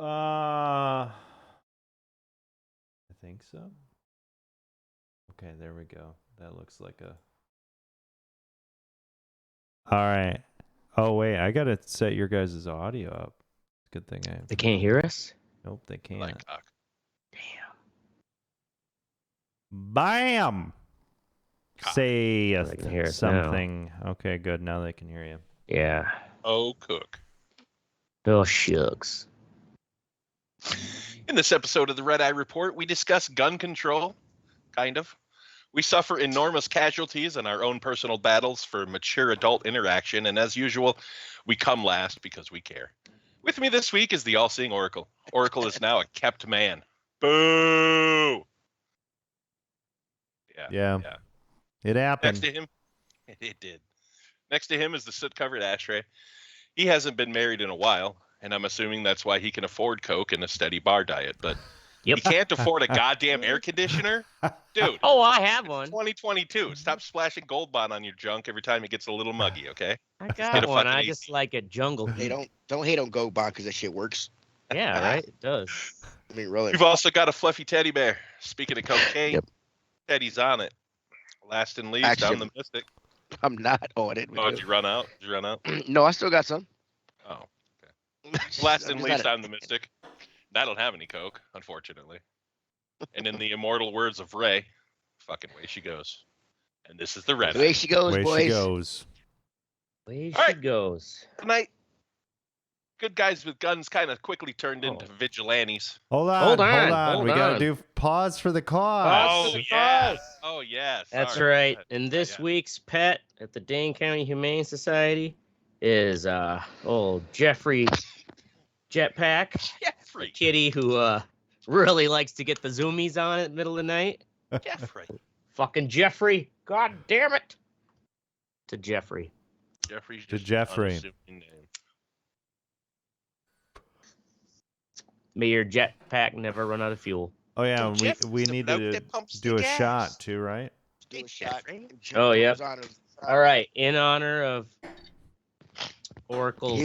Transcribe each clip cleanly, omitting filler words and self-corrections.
I think so. Okay, there we go. That looks like a... All right. Oh, wait. I got to set your guys' audio up. Good thing I... They can't hear us? Nope, they can't. Like, Damn. Bam! Cock. Say They can hear us something. Okay, good. Now they can hear you. Yeah. oh, cook. Oh, shucks. In this episode of the Red Eye Report, we discuss gun control, kind of. We suffer enormous casualties in our own personal battles for mature adult interaction, and as usual, we come last because we care. With me this week is the all-seeing Oracle. Oracle is now a kept man. Boo! Yeah. It happened. Next to him, it did. Next to him is the soot-covered Ashtray. He hasn't been married in a while, and I'm assuming that's why he can afford Coke and a steady bar diet, but Yep. he can't afford a goddamn air conditioner? Dude. Oh, I have one. 2022. Stop splashing Gold Bond on your junk every time it gets a little muggy, okay? I get got a one. fucking I AC. just like a jungle Hey, heat. don't hate on Gold Bond because that shit works. Yeah, right? It does. I mean, really. We've also got a fluffy teddy bear. Speaking of cocaine, Yep. Teddy's on it. Last and least, Actually, I'm the mystic. I'm not on it. Oh, did you run out? Did you run out? No, I still got some. Oh. Last and I'm least, not- I'm the mystic. I don't have any Coke, unfortunately. And in the immortal words of Ray, fucking way she goes. And this is the Red The Eye. way she goes, Way boys. she goes. Way All she right. goes. Tonight, good guys with guns kind of quickly turned into Oh. vigilantes. Hold on. Hold Hold on, on. hold We got to on. do pause for the cause. Pause Oh, for the yeah. cause. Oh, yeah. That's Sorry. right. And this Yeah. week's pet at the Dane County Humane Society is old Jeffrey Jetpack, the Jeffrey. kitty who really likes to get the zoomies on at the middle of the night. Jeffrey. Fucking Jeffrey. God damn it. To Jeffrey. Jeffrey's To just an Jeffrey. unassuming name. May your jetpack never run out of fuel. Oh, yeah. So And Jeffrey's we the need bloke to that pumps the do a gas. shot, too, right? Do a Hey, shot. Jeffrey. Oh, yeah. Goes on and- All right. In honor of Oracle's.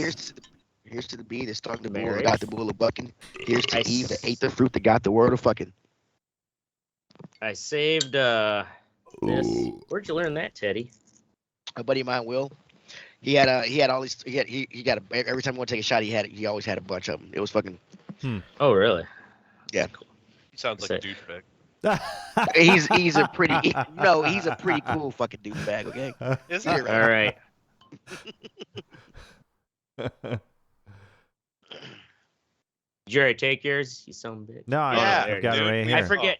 Here's to the bee that stung the bull Marriage. that got the bull a bucking. Here's to I Eve that s- ate the fruit that got the world a fucking. I saved this. Where'd you learn that, Teddy? A buddy of mine, Will. He had all these. He got every time he wanted to take a shot, he always had a bunch of them. It was fucking. Oh, really? Yeah. He sounds like a Say- douchebag. He's a pretty he's a pretty cool fucking douchebag. Okay. Is You're it? right. All right. Did you already take yours? You son of a bitch. No, I Yeah, I've got dude, it right we- here. I forget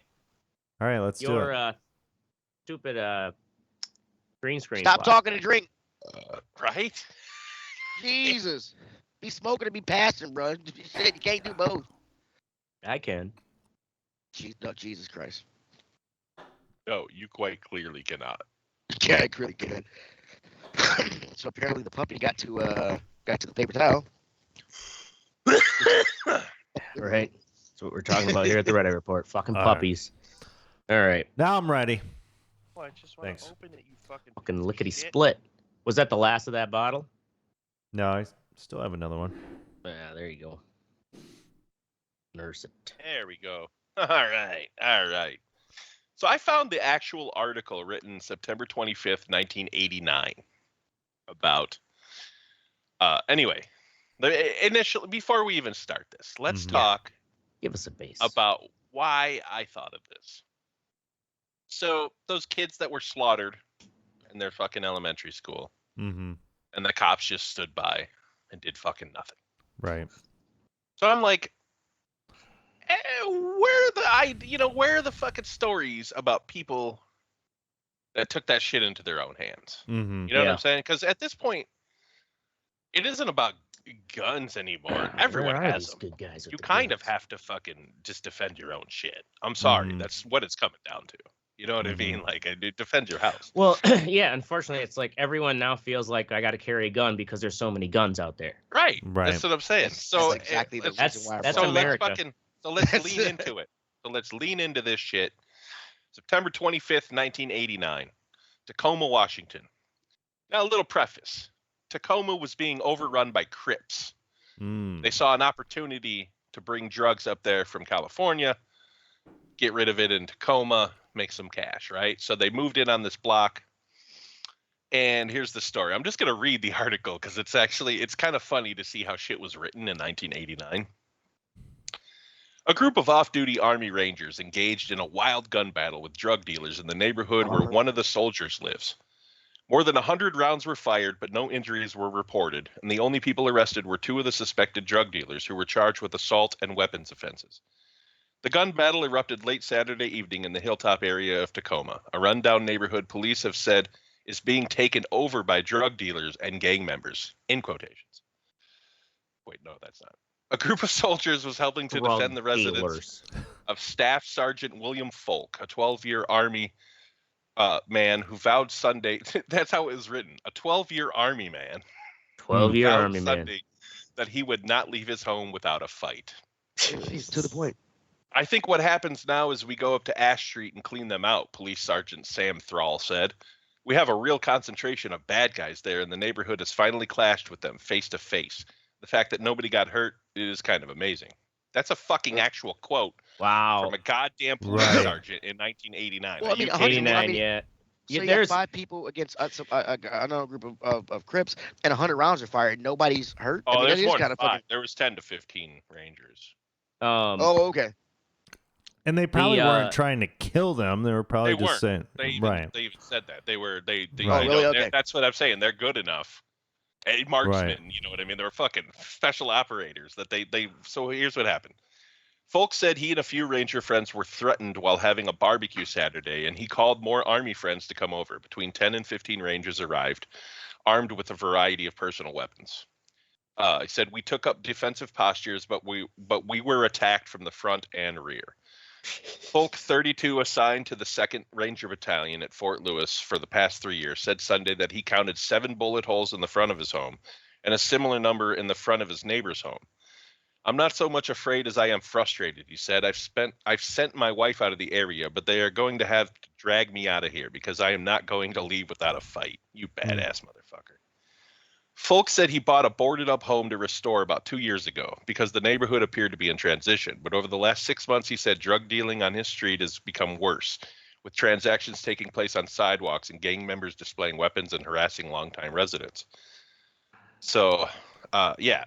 All right, let's do your it. stupid green screen. Stop flop. talking and drink. Right? Jesus. Be smoking and be passing, bro. Shit, you can't do both. I can. No, Jesus Christ. No, you quite clearly cannot. Yeah, I really good. So apparently the puppy got to the paper towel. Right. That's what we're talking about here at the Red Eye Report. Fucking All right. puppies. All right. Now I'm ready. I just want Thanks. to open it, you fucking Fucking lickety shit. split. Was that the last of that bottle? No, I still have another one. Yeah, there you go. Nurse it. There we go. All right. All right. So I found the actual article written September 25th, 1989 about anyway, initially before we even start this, let's Mhm. talk Give us a base. about why I thought of this. So those kids that were slaughtered in their fucking elementary school, Mm-hmm. and the cops just stood by and did fucking nothing. Right. So I'm like, where are the fucking stories about people that took that shit into their own hands? Mm-hmm. You know what Yeah. I'm saying? Because at this point, it isn't about guns anymore. Everyone Where are has these them. good guys with You the kind of guns? have to fucking just defend your own shit. I'm sorry. Mhm. That's what it's coming down to. You know what I mean? Like, defend your house. Well, yeah, unfortunately, it's like everyone now feels like I got to carry a gun because there's so many guns out there. Right. Right. That's what I'm saying. That's So exactly the let's- reason why. I that's brought it up. America. let's That's lean it. into it. So let's lean into this shit. September 25th, 1989, Tacoma, Washington. Now, a little preface. Tacoma was being overrun by Crips. Mm. They saw an opportunity to bring drugs up there from California, get rid of it in Tacoma, make some cash, right? So they moved in on this block. And here's the story. I'm just going to read the article because it's kind of funny to see how shit was written in 1989. A group of off-duty Army Rangers engaged in a wild gun battle with drug dealers in the neighborhood where one of the soldiers lives. More than 100 rounds were fired, but no injuries were reported, and the only people arrested were 2 of the suspected drug dealers who were charged with assault and weapons offenses. The gun battle erupted late Saturday evening in the Hilltop area of Tacoma, a rundown neighborhood police have said is being taken over by drug dealers and gang members, in quotations. Wait, no, that's not. A group of soldiers was helping to defend the residence of Staff Sergeant William Folk, a 12-year Army man who vowed Sunday. That's how it was written. A 12-year Army man. 12-year vowed Army man. Sunday that he would not leave his home without a fight. He's to the point. I think what happens now is we go up to Ash Street and clean them out, Police Sergeant Sam Thrall said. We have a real concentration of bad guys there, and the neighborhood has finally clashed with them face to face. The fact that nobody got hurt is kind of amazing. That's a fucking actual quote Wow. from a goddamn police sergeant in 1989. Well, I mean, 89, yeah. So you There's have 5 people against another group of Crips, and 100 rounds are fired. Nobody's hurt. Oh, I mean, there's that is more than kinda 5. fucking- There was 10 to 15 Rangers. Oh, okay. And they probably weren't trying to kill them. They were probably They just saying, They even said that. They Right. you Oh, know, really? Okay. that's what I'm saying. They're good enough. A marksman, Right. you know what I mean? They were fucking special operators that they so here's what happened. Folk said he and a few Ranger friends were threatened while having a barbecue Saturday, and he called more Army friends to come over. Between 10 and 15 Rangers arrived, armed with a variety of personal weapons. He said, we took up defensive postures, but we were attacked from the front and rear. Folk 32, assigned to the 2nd Ranger Battalion at Fort Lewis for the past 3 years, said Sunday that he counted 7 bullet holes in the front of his home and a similar number in the front of his neighbor's home. I'm not so much afraid as I am frustrated, he said. I've sent my wife out of the area, but they are going to have to drag me out of here because I am not going to leave without a fight. You badass motherfucker. Folk said he bought a boarded-up home to restore about 2 years ago because the neighborhood appeared to be in transition. But over the last 6 months, he said drug dealing on his street has become worse, with transactions taking place on sidewalks and gang members displaying weapons and harassing longtime residents. So,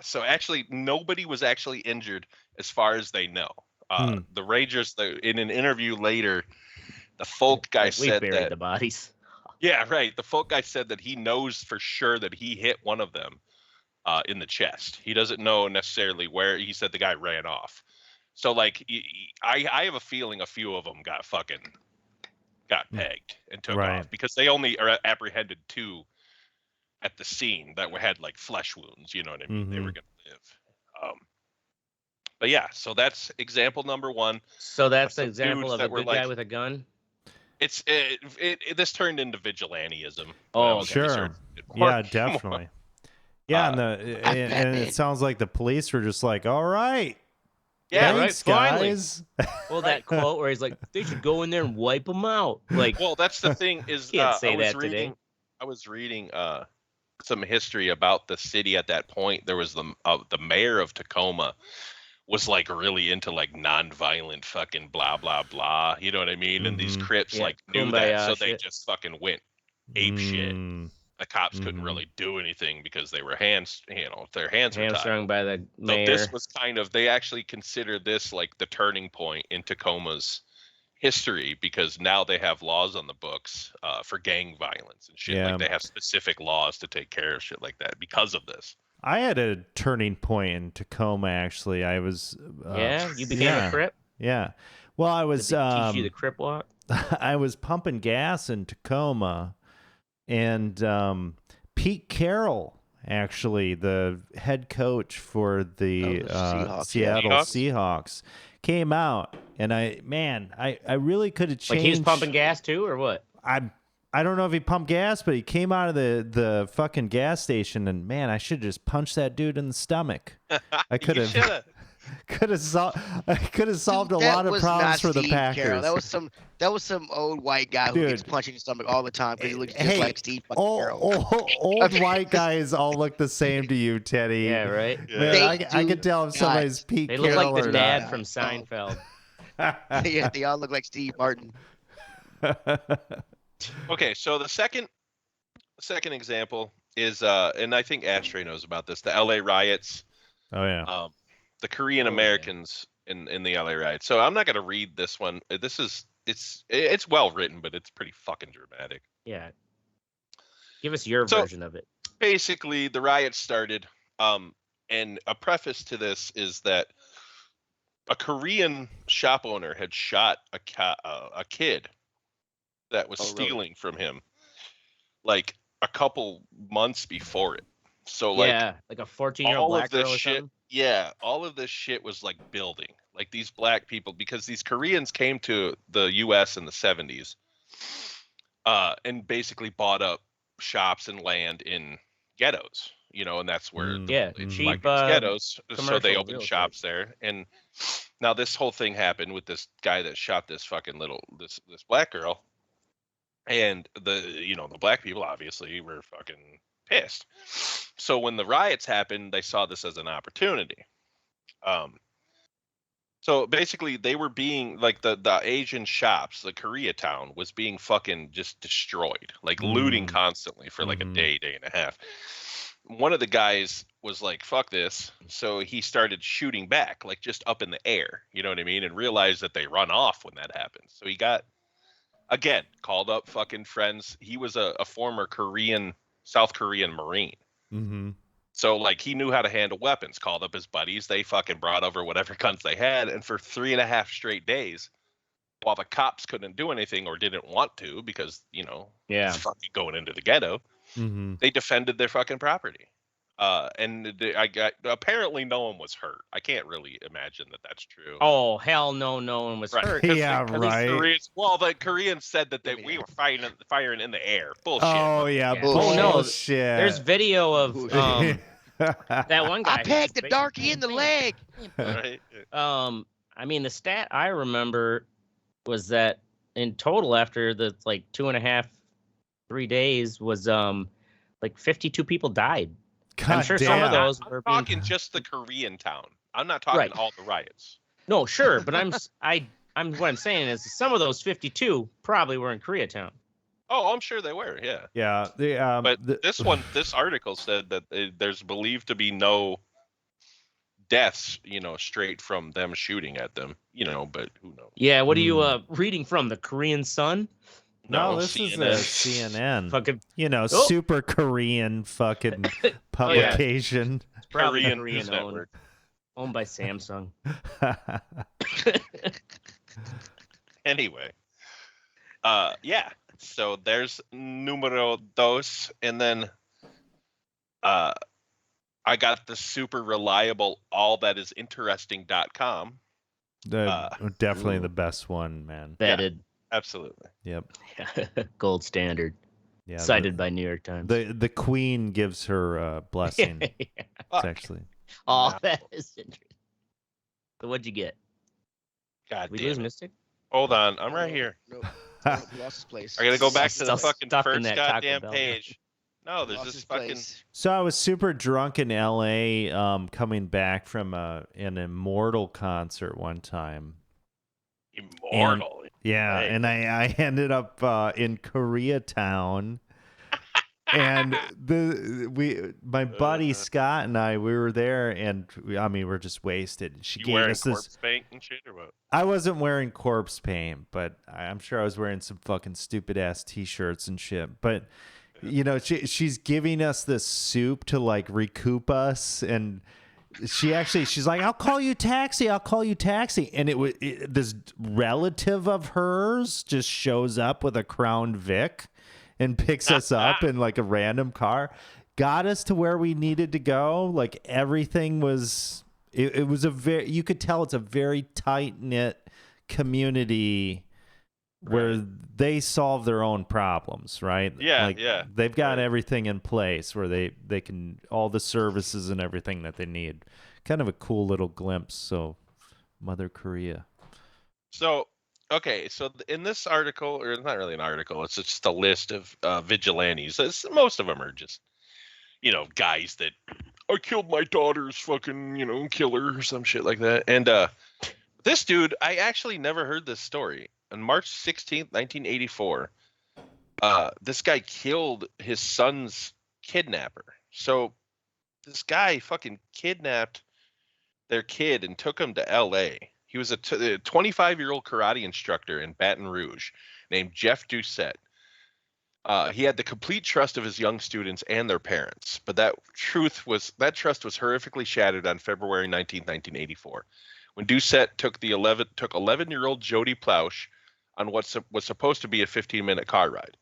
so actually nobody was actually injured as far as they know. The Rangers, in an interview later, the Folk guy said we buried that the bodies. Yeah, right. The Folk guy said that he knows for sure that he hit one of them in the chest. He doesn't know necessarily where. He said the guy ran off. So, like, I have a feeling a few of them got pegged and took off because they only apprehended 2 at the scene that had, like, flesh wounds. You know what I mean? They were going to live. But, yeah, so that's example number 1. So that's an example of a good guy with a gun? This turned into vigilantism. Oh, sure. Yeah, definitely. Yeah, and it sounds like the police were just like, all right. Yeah, thanks, finally. guys. Well, that quote where he's like, they should go in there and wipe them out. Like, well, that's the thing is, can't say that today. I was reading some history about the city at that point. There was the mayor of Tacoma was like really into like non-violent fucking blah blah blah, you know what I mean? And these Crips like knew that, so they just fucking went ape shit. The cops couldn't really do anything because they were their hands were tied. Hamstrung by the mayor. So this was they actually considered this like the turning point in Tacoma's history because now they have laws on the books for gang violence and shit. Like they have specific laws to take care of shit like that because of this. I had a turning point in Tacoma, actually. I was... you became a Crip? Yeah. Well, I was... Did they teach you the Crip walk? I was pumping gas in Tacoma, and Pete Carroll, actually, the head coach for the Seattle Seahawks, came out, and I really could have changed... Like he was pumping gas too, or what? I don't know if he pumped gas, but he came out of the fucking gas station, and man, I should have just punched that dude in the stomach. I could have. Could have solved a Dude, lot of was problems not for the Steve Packers. Carroll. That was some old white guy who gets Dude. punched in the stomach all the time because he looks just Hey, like Steve fucking Carroll. Old white guys all look the same to you, Teddy. Yeah, right. Man, I can tell if somebody's Pete They Carroll look like the or dad not. from Seinfeld. Yeah, they all look like Steve Martin. Okay, so the second example is, and I think Ashtray knows about this, the LA riots. Oh yeah. The Korean Americans in the LA riots. So I'm not going to read this one. It's well written, but it's pretty fucking dramatic. Yeah. Give us your version of it. Basically, the riots started, and a preface to this is that a Korean shop owner had shot a kid that was stealing from him, like a couple months before it. So like a 14-year-old black girl or something. Yeah, all of this shit was like building. Like these black people, because these Koreans came to the U.S. in the 70s, and basically bought up shops and land in ghettos, and that's where cheap ghettos. So they commercial opened real shops there, and now this whole thing happened with this guy that shot this fucking this black girl, and the black people obviously were fucking pissed. So when the riots happened, they saw this as an opportunity. So basically, they were being like the Asian shops, the Koreatown was being fucking just destroyed, like looting constantly for like a day and a half. One of the guys was like, fuck this. So he started shooting back, like just up in the air, you know what I mean? And realized that they run off when that happens. So he called up fucking friends. He was a former South Korean Marine. Mm-hmm. So, like, he knew how to handle weapons, called up his buddies. They fucking brought over whatever guns they had. And for 3.5 straight days, while the cops couldn't do anything or didn't want to because, it's fucking going into the ghetto, they defended their fucking property. Apparently no one was hurt. I can't really imagine that that's true. Oh, hell no, no one was hurt. Yeah, right. The Koreans said that we were firing in the air. Bullshit. Oh, yeah. Bullshit. Oh, no. Bullshit. There's video of that one guy. I pegged the darkie in the leg. Right. I mean, the stat I remember was that in total after the 2.5, 3 days was like 52 people died. God I'm sure damn. some of those I'm were talking just the Korean town. I'm not talking all the riots. No, sure, but what I'm saying is some of those 52 probably were in Koreatown. Oh, I'm sure they were. Yeah. Yeah. But this article said that there's believed to be no deaths, straight from them shooting at them, but who knows? Yeah. What are you reading from? The Korean Sun? No, this CNN. is a CNN. Fucking, super Korean fucking publication. It's probably Korean Korean News Network. owned by Samsung. Anyway. So there's numero dos, and then I got the super reliable allthatisinteresting.com. Definitely the best one, man. Vetted. Absolutely. Yep. Gold standard. Yeah. Cited by New York Times. The Queen gives her blessing. It's actually. Oh, that is interesting. So what'd you get? God We damn lose it. Mystic? Hold on, I'm right here. No, he lost his place. I gotta go back to the Stuff fucking in first that Taco goddamn Bell. page. No, there's Lost this his fucking. place. So I was super drunk in LA coming back from an Immortal concert one time. Immortal. Yeah, Hey. and I ended up in Koreatown. And my buddy Scott and I, we were there, and we're just wasted. She You gave wearing us this. corpse paint and shit or what? I wasn't wearing corpse paint, but I'm sure I was wearing some fucking stupid ass t-shirts and shit. But she's giving us this soup to like recoup us, and she's like, I'll call you taxi, and it was this relative of hers just shows up with a Crown Vic and picks us up in like a random car, got us to where we needed to go. Like everything was, it was you could tell it's a very tight knit community where they solve their own problems, right? Yeah, like, yeah. They've got everything in place where they can, all the services and everything that they need. Kind of a cool little glimpse. So, Mother Korea. So, okay, so in this article, or it's not really an article, it's just a list of vigilantes. Most of them are just, guys that, I killed my daughter's fucking, killer or some shit like that. And this dude, I actually never heard this story. On March 16th, 1984, this guy killed his son's kidnapper. So this guy fucking kidnapped their kid and took him to L.A. He was a 25-year-old karate instructor in Baton Rouge named Jeff Doucette. He had the complete trust of his young students and their parents, but that trust was horrifically shattered on February 19, 1984, when Doucette took 11-year-old Jody Plausch on what was supposed to be a 15-minute car ride.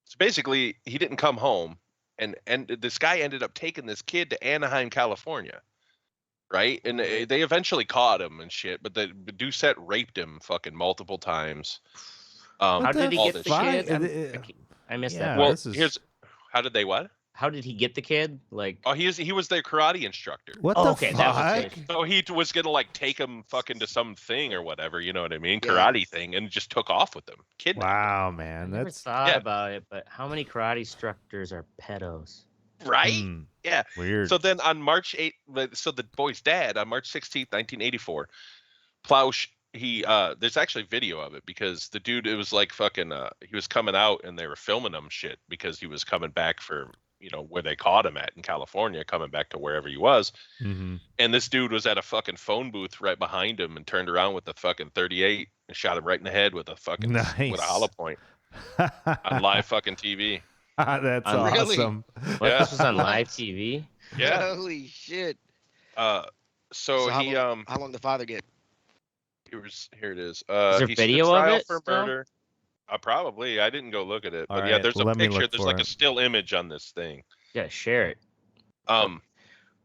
So basically, he didn't come home, and this guy ended up taking this kid to Anaheim, California. Right, and they eventually caught him and shit, but Doucette raped him fucking multiple times. How did he get the fine. kid? I missed that. Well, how did they what? How did he get the kid? Like, he was their karate instructor. What the okay, fuck? that was So he was gonna like take him fucking to some thing or whatever, you know what I mean? Karate thing, and just took off with them. Kidnapped him. Wow, man, I never thought about it, but how many karate instructors are pedos? Right? Yeah. Weird. So then on March 8th, so the boy's dad, on March 16th, 1984, Plausch, there's actually video of it because the dude, it was like fucking, he was coming out and they were filming him shit because he was coming back for, where they caught him at in California, coming back to wherever he was. Mm-hmm. And this dude was at a fucking phone booth right behind him and turned around with a fucking 38 and shot him right in the head with a fucking, with a hollow point on live fucking TV. That's awesome. What, this was on live TV? Yeah. Holy shit. So he how long did the father get? Here it is. Is there he video stood trial of it for still? murder. Probably. I didn't go look at it. But All yeah, right, there's a let me picture. look There's for like it. a still image on this thing. Yeah, share it.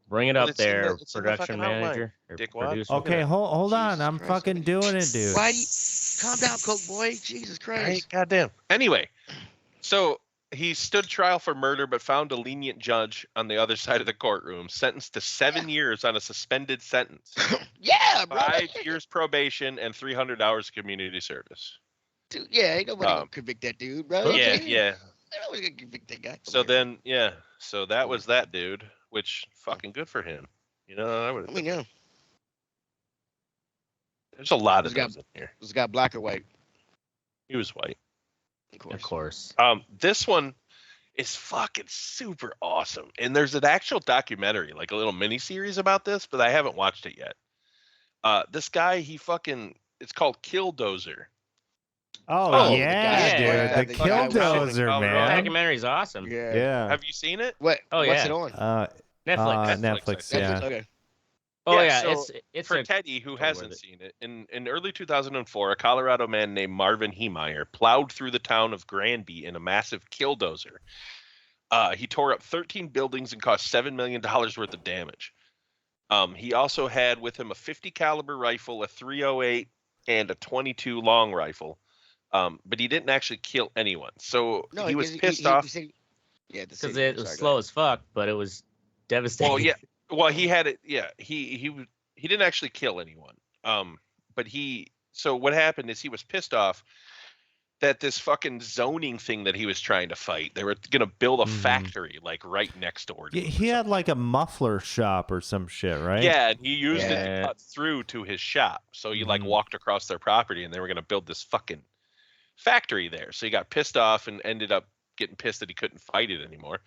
Bring it Well, up it's in the- there, it's in the production fucking outline, manager or dickwad. producer. Okay, hold on. Jesus I'm Christ. fucking doing it, dude. Why do you... Calm down, Coke boy. Jesus Right? Christ. Goddamn. Anyway, so he stood trial for murder, but found a lenient judge on the other side of the courtroom, sentenced to 7 years on a suspended sentence, Yeah, bro. 5 years probation, and 300 hours of community service. Dude, yeah, ain't nobody gonna convict that dude, bro. Yeah, Ain't yeah. nobody gonna convict that guy. So then, yeah. So that was that dude, which fucking good for him. I would. I mean, yeah. There's a lot of He's got- those in here. This guy black or white? He was white. Of course. This one is fucking super awesome, and there's an actual documentary, like a little mini series about this, but I haven't watched it yet. This guy, it's called Killdozer. Oh, the yeah, guy- dude. yeah, The the guy- Killdozer, Colorado. That man. documentary is awesome. Yeah. Have you seen it? What? Oh, What's yeah. it on? Netflix. Netflix, I yeah. Okay. Oh Yeah, yeah, so it's For a Teddy, who worth hasn't it. seen it, in early 2004, a Colorado man named Marvin Heemeyer plowed through the town of Granby in a massive killdozer. He tore up 13 buildings and caused $7 million worth of damage. He also had with him a 50 caliber rifle, a 308, and a 22 long rifle. But he didn't actually kill anyone. So No, he was because pissed off. Yeah, because it was slow as fuck, but it was devastating. Well, yeah. Well, he had it. Yeah, he didn't actually kill anyone. But so what happened is he was pissed off that this fucking zoning thing that he was trying to fight, they were gonna build a factory like right next door to him. He had like a muffler shop or some shit, right? Yeah, and he used it Yeah. to cut through to his shop. So he like walked across their property, and they were gonna build this fucking factory there. So he got pissed off and ended up getting pissed that he couldn't fight it anymore.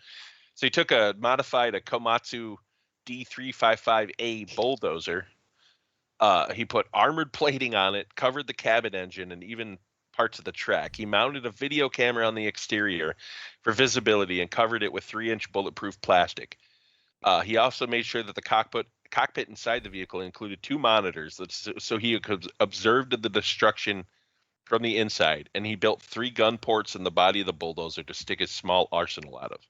So he took a Komatsu D355A bulldozer. He put armored plating on it, covered the cabin engine, and even parts of the track. He mounted a video camera on the exterior for visibility and covered it with 3-inch bulletproof plastic. He also made sure that the cockpit inside the vehicle included 2 monitors, so he could observe the destruction from the inside. And he built 3 gun ports in the body of the bulldozer to stick his small arsenal out of.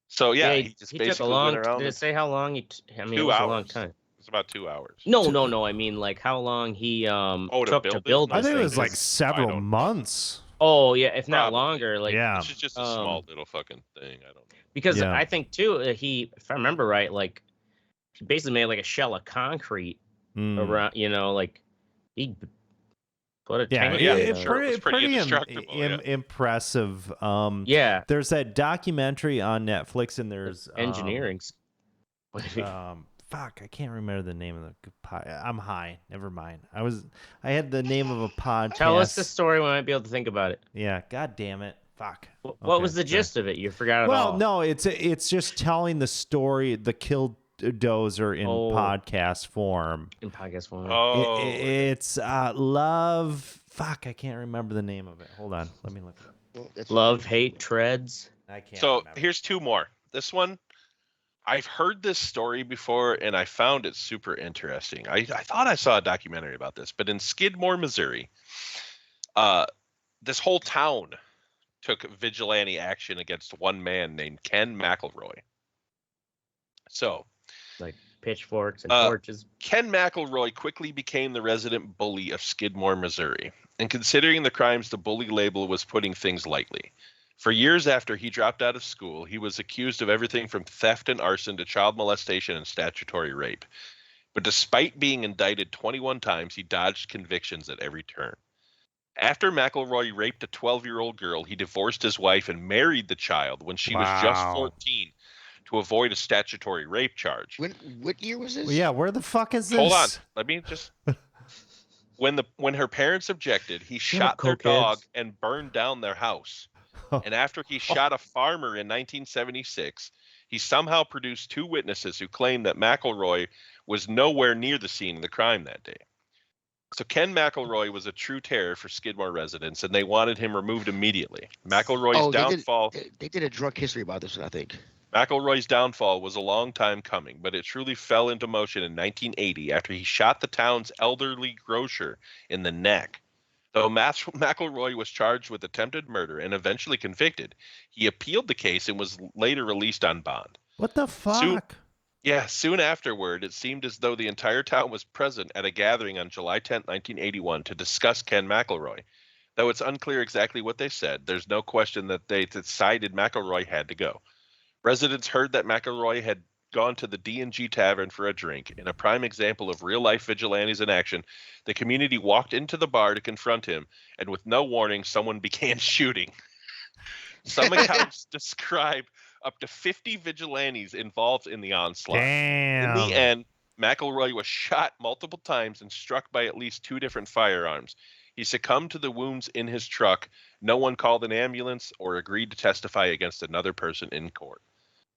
So yeah, he just he basically took a long. went around. Did it say how long? I mean, 2 it was hours. a long time. It's about 2 hours. No. I mean, like how long he took to build this I think it thing. was like several months. Oh yeah, if not Probably. longer. Like yeah, This is just a small little fucking thing. I don't know. Because Yeah. I think too, if I remember right, like he basically made like a shell of concrete around. You know, like he put a tank. I'm sure it was pretty indestructible. Impressive. Yeah. There's that documentary on Netflix, and there's engineering. Fuck, I can't remember the name of the. I'm high. Never mind. I had the name of a podcast. Tell us the story. We might be able to think about it. Yeah. God damn it. Fuck. What was the gist of it? You forgot it all. Well, no, it's just telling the story, the Killdozer in podcast form. In podcast form. Oh. It's love. Fuck, I can't remember the name of it. Hold on. Let me look it up. Love, hate, treads. I can't remember. Here's 2 more. This one, I've heard this story before, and I found it super interesting. I thought I saw a documentary about this, but in Skidmore, Missouri, this whole town took vigilante action against one man named Ken McElroy. So, like pitchforks and torches. Ken McElroy quickly became the resident bully of Skidmore, Missouri. And considering the crimes, the bully label was putting things lightly. For years after he dropped out of school, he was accused of everything from theft and arson to child molestation and statutory rape. But despite being indicted 21 times, he dodged convictions at every turn. After McElroy raped a 12-year-old girl, he divorced his wife and married the child when she was just 14 to avoid a statutory rape charge. What year was this? Well, yeah, where the fuck is this? Hold on. Let me just... When her parents objected, he shot their dog and burned down their house. And after he shot a farmer in 1976, he somehow produced 2 witnesses who claimed that McElroy was nowhere near the scene of the crime that day. So Ken McElroy was a true terror for Skidmore residents, and they wanted him removed immediately. McElroy's downfall... They did a drunk history about this one, I think. McElroy's downfall was a long time coming, but it truly fell into motion in 1980 after he shot the town's elderly grocer in the neck. Though McElroy was charged with attempted murder and eventually convicted, he appealed the case and was later released on bond. What the fuck? Soon afterward, it seemed as though the entire town was present at a gathering on July 10, 1981 to discuss Ken McElroy. Though it's unclear exactly what they said, there's no question that they decided McElroy had to go. Residents heard that McElroy had gone to the D&G Tavern for a drink. In a prime example of real-life vigilantes in action, the community walked into the bar to confront him, and with no warning, someone began shooting. Some accounts describe up to 50 vigilantes involved in the onslaught. Damn. In the end, McElroy was shot multiple times and struck by at least 2 different firearms. He succumbed to the wounds in his truck. No one called an ambulance or agreed to testify against another person in court.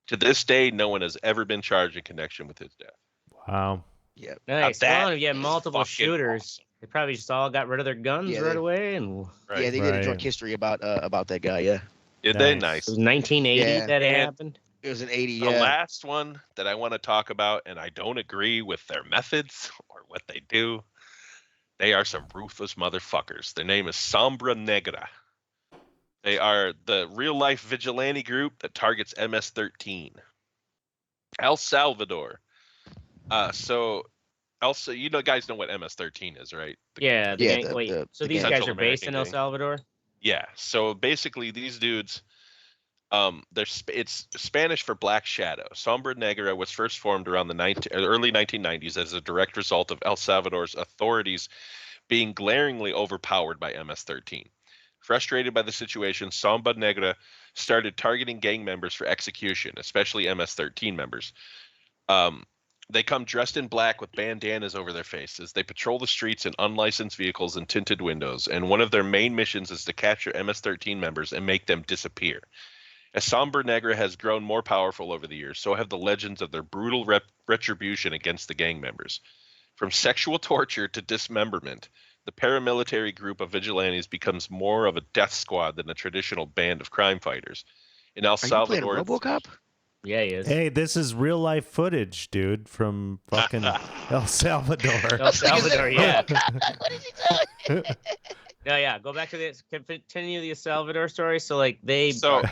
To this day, no one has ever been charged in connection with his death. Wow. Yeah. Nice. Well, if you had multiple fucking shooters, awesome. they probably just all got rid of their guns right away. And Yeah, they did a drunk history about that guy. Yeah. Did they? Nice. It was 1980 that it happened. It was an 80. The last one that I want to talk about, and I don't agree with their methods or what they do. They are some ruthless motherfuckers. Their name is Sombra Negra. They are the real-life vigilante group that targets MS-13. El Salvador. Also, you guys know what MS-13 is, right? So these guys are based in El Salvador? Yeah. So basically, these dudes, it's Spanish for Black Shadow. Sombra Negra was first formed around the early 1990s as a direct result of El Salvador's authorities being glaringly overpowered by MS-13. Frustrated by the situation, Sombra Negra started targeting gang members for execution, especially MS-13 members. They come dressed in black with bandanas over their faces. They patrol the streets in unlicensed vehicles and tinted windows, and one of their main missions is to capture MS-13 members and make them disappear. As Sombra Negra has grown more powerful over the years, so have the legends of their brutal retribution against the gang members. From sexual torture to dismemberment, the paramilitary group of vigilantes becomes more of a death squad than a traditional band of crime fighters. In El Salvador, Are you playing RoboCop? Yeah, he is. Hey, this is real life footage, dude, from fucking El Salvador. El Salvador, yeah. What is he doing? Yeah. Go back to continue the Salvador story. So like they So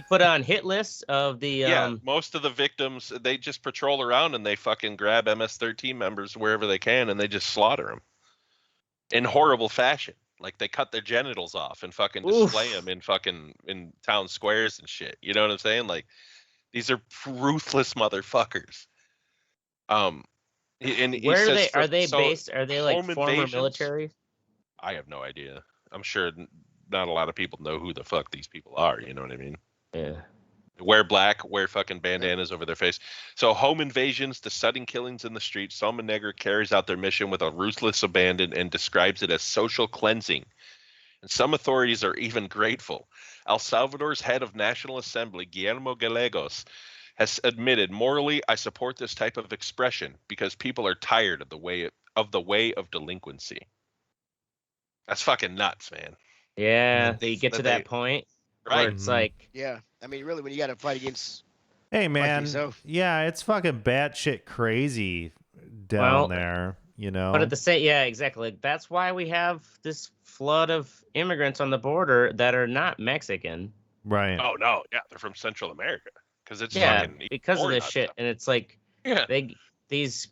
put on hit lists of the most of the victims, they just patrol around and they fucking grab MS-13 members wherever they can and they just slaughter them in horrible fashion. Like they cut their genitals off and fucking display them in town squares and shit. You know what I'm saying? Like these are ruthless motherfuckers. And where are they based? Are they like former invasions, military? I have no idea. I'm sure not a lot of people know who the fuck these people are. You know what I mean? Yeah. Wear black, wear fucking bandanas over their face. So home invasions to sudden killings in the streets, Sombra Negra carries out their mission with a ruthless abandon and describes it as social cleansing. And some authorities are even grateful. El Salvador's head of National Assembly, Guillermo Gallegos, has admitted, morally, I support this type of expression because people are tired of the way of delinquency. That's fucking nuts, man. Yeah, they get to that point right? Where it's like, yeah. I mean, really, when you got to fight against, hey man, yourself. Yeah, it's fucking batshit crazy down there, you know. But at the same, yeah, exactly. That's why we have this flood of immigrants on the border that are not Mexican. Right. Oh no, yeah, they're from Central America because it's because of this shit, and it's like these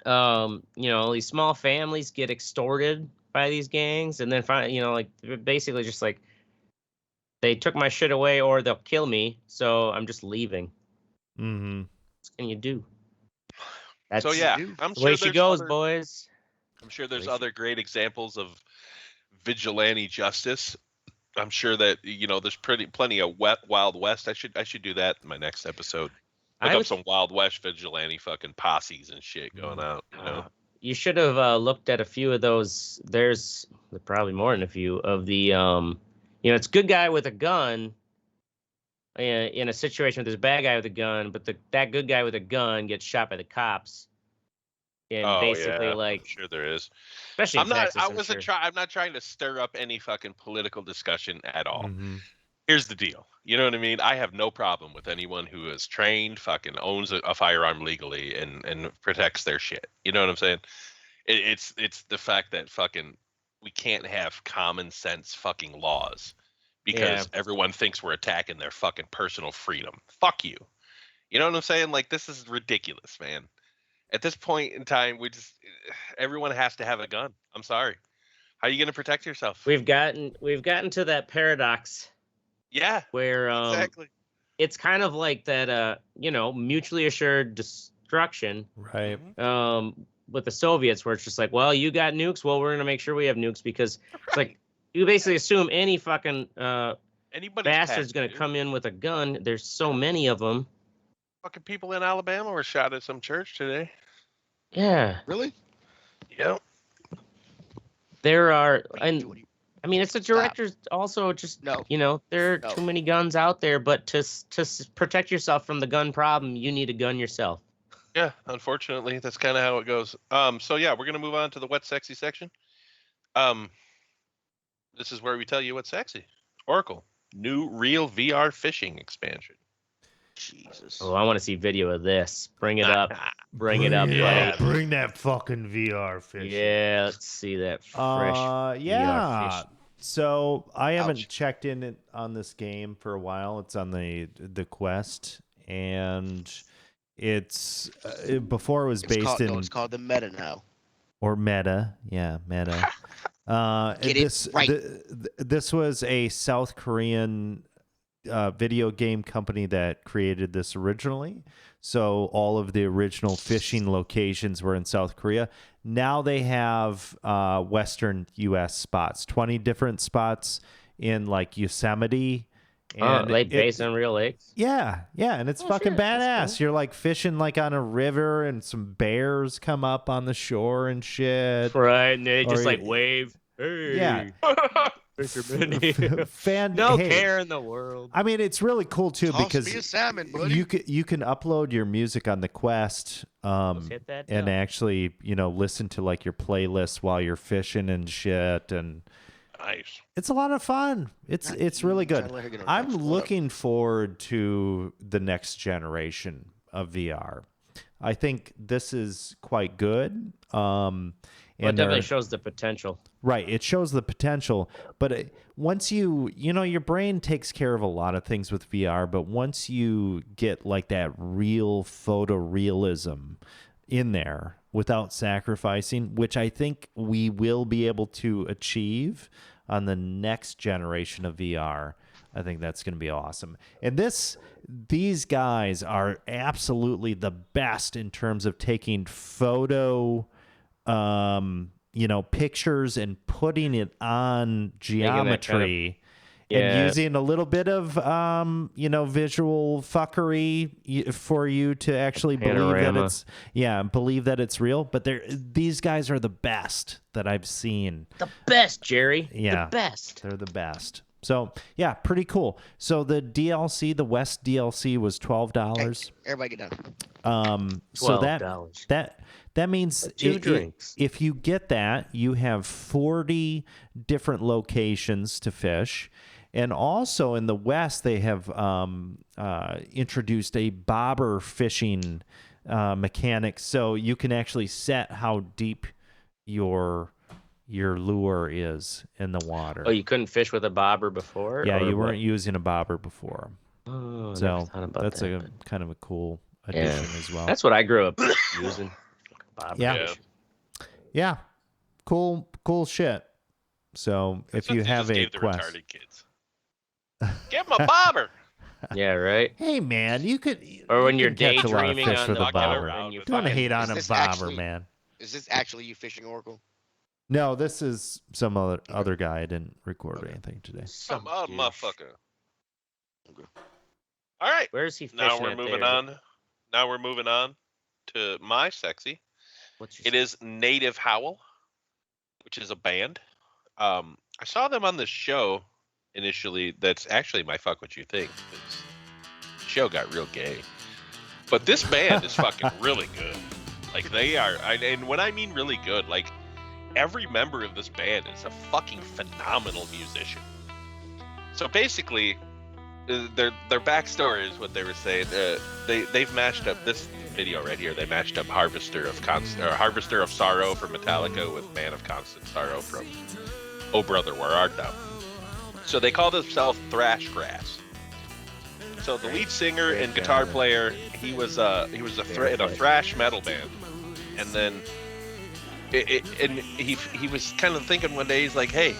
these small families get extorted by these gangs, and then finally, like basically just like they took my shit away or they'll kill me, so I'm just leaving. Mm-hmm. What can you do? I'm the sure way she goes, boys. I'm sure there's other great examples of vigilante justice. I'm sure that there's plenty of Wild West. I should do that in my next episode. Look up some Wild West vigilante fucking posses and shit going out. You should have looked at a few of those. There's probably more than a few of the it's good guy with a gun in a situation where there's a bad guy with a gun, but that good guy with a gun gets shot by the cops. And I'm sure there is. Especially in Texas, I'm not trying to stir up any fucking political discussion at all. Mm-hmm. Here's the deal. You know what I mean? I have no problem with anyone who is trained, fucking owns a firearm legally and protects their shit. You know what I'm saying? It's the fact that fucking we can't have common sense fucking laws because everyone thinks we're attacking their fucking personal freedom. Fuck you. You know what I'm saying? Like, this is ridiculous, man. At this point in time, everyone has to have a gun. I'm sorry. How are you going to protect yourself? We've gotten to that paradox. Yeah. Where exactly. It's kind of like that mutually assured destruction. Right. With the Soviets, where it's just like, well, you got nukes, well, we're gonna make sure we have nukes, because it's like you basically assume any fucking bastard's gonna come in with a gun. There's so many of them. Fucking people in Alabama were shot at some church today. Yeah. Really? Yep. There are, and I mean, it's the directors also just there are too many guns out there, but to protect yourself from the gun problem, you need a gun yourself. Yeah, unfortunately, that's kind of how it goes. So yeah, we're gonna move on to the wet sexy section. This is where we tell you what's sexy. Oracle, new real VR fishing expansion. Jesus. Oh, I want to see video of this. Bring it up. Bring it up, buddy. Bring that fucking VR fish. Yeah, let's see that fresh VR fish. So I haven't checked in on this game for a while. It's on the Quest, and it's before it was based in. No, it's called the Meta now. Or Meta, yeah, Meta. This was a South Korean video game company that created this originally. So all of the original fishing locations were in South Korea. Now they have Western U.S. spots, 20 different spots in like Yosemite. And based on real lakes? Yeah, and it's fucking badass. Cool. You're like fishing like on a river, and some bears come up on the shore and shit. Right, and they just like wave. Hey. Yeah. No care in the world. I mean, it's really cool too because me a salmon, buddy. you can upload your music on the Quest and actually listen to like your playlist while you're fishing and shit, and nice. It's a lot of fun. It's really good. I'm looking forward to the next generation of VR. I think this is quite good. And Well, it definitely shows the potential. Right. It shows the potential. But once your brain takes care of a lot of things with VR, but once you get like that real photorealism in there without sacrificing, which I think we will be able to achieve on the next generation of VR, I think that's going to be awesome. And these guys are absolutely the best in terms of taking photo pictures and putting it on geometry and using a little bit of, visual fuckery for you to actually believe that it's real. But these guys are the best that I've seen. The best, Jerry. Yeah. The best. They're the best. So, yeah, pretty cool. So the DLC, the West DLC was $12. Hey, everybody get done. So $12. that means two drinks. If you get that, you have 40 different locations to fish. And also in the West, they have introduced a bobber fishing mechanic, so you can actually set how deep your lure is in the water. Oh, you couldn't fish with a bobber before? Yeah, you weren't using a bobber before. Oh, so that's kind of a cool addition as well. That's what I grew up using. Bobber fish. Yeah. Cool shit. So if you have a quest. Give them a bobber. Yeah, right. Hey man, you could. Or when you you're can catch a lot of daydreaming fish on with the a bobber. Don't hate on a bobber, man. Is this actually you fishing, Oracle? No, this is some other guy. I didn't record anything today. Some other motherfucker. Okay. All right. Where is he fishing? Now we're moving on to my sexy. It is Native Howl, which is a band. I saw them on the show initially. That's actually my Fuck What You Think. The show got real gay. But this band is fucking really good. Like they are, and when I mean really good, like every member of this band is a fucking phenomenal musician. So basically, their backstory is what they were saying. They've mashed up this video right here. They mashed up Harvester of Sorrow from Metallica with Man of Constant Sorrow from Oh Brother Where Art Thou. So they call themselves Thrash-Grass. So the lead singer and guitar player, he was in a thrash metal band, and then he was kind of thinking one day, he's like, hey,